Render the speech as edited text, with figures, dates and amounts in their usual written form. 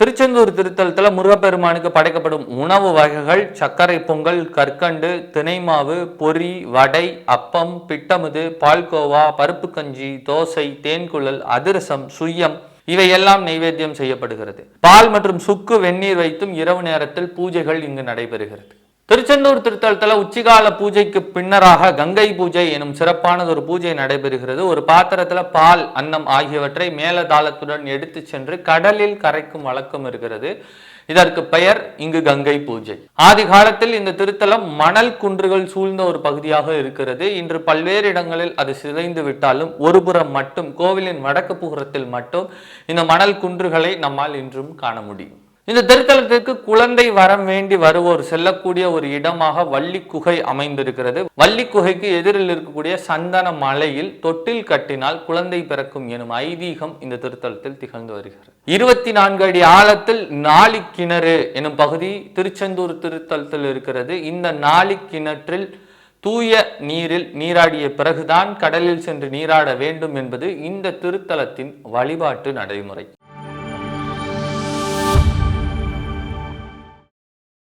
திருச்செந்தூர் திருத்தலத்துல முருகப்பெருமானுக்கு படைக்கப்படும் உணவு வகைகள் சர்க்கரை பொங்கல், கற்கண்டு, திணைமாவு, பொரி, வடை, அப்பம், பிட்டமுது, பால்கோவா, பருப்பு கஞ்சி, தோசை, தேன்குழல், அதிரசம், சுய்யம் இவையெல்லாம் நைவேத்தியம் செய்யப்படுகிறது. பால் மற்றும் சுக்கு வெந்நீர் வைத்தும் இரவு நேரத்தில் பூஜைகள் இங்கு நடைபெறுகிறது. திருச்செந்தூர் திருத்தலத்துல உச்சிகால பூஜைக்கு பின்னராக கங்கை பூஜை எனும் சிறப்பானது ஒரு பூஜை நடைபெறுகிறது. ஒரு பாத்திரத்துல பால், அன்னம் ஆகியவற்றை மேலதாளத்துடன் எடுத்து சென்று கடலில் கரைக்கும் வழக்கம் இருக்கிறது. இதற்கு பெயர் இங்கு கங்கை பூஜை. ஆதி காலத்தில் இந்த திருத்தலம் மணல் குன்றுகள் சூழ்ந்த ஒரு பகுதியாக இருக்கிறது. இன்று பல்வேறு இடங்களில் அது சிதைந்து விட்டாலும் ஒரு புறம் மட்டும், கோவிலின் வடக்கு புறத்தில் மட்டும் இந்த மணல் குன்றுகளை நம்மால் இன்றும் காண முடியும். இந்த திருத்தலத்திற்கு குழந்தை வரம் வேண்டி வருவோர் செல்லக்கூடிய ஒரு இடமாக வள்ளி குகை அமைந்திருக்கிறது. வள்ளி குகைக்கு எதிரில் இருக்கக்கூடிய சந்தன மலையில் தொட்டில் கட்டினால் குழந்தை பிறக்கும் எனும் ஐதீகம் இந்த திருத்தலத்தில் திகழ்ந்து வருகிறது. 24 அடி ஆழத்தில் நாளி கிணறு எனும் பகுதி திருச்செந்தூர் திருத்தலத்தில் இருக்கிறது. இந்த நாளி கிணற்றில் தூய நீரில் நீராடிய பிறகுதான் கடலில் சென்று நீராட வேண்டும் என்பது இந்த திருத்தலத்தின் வழிபாட்டு நடைமுறை.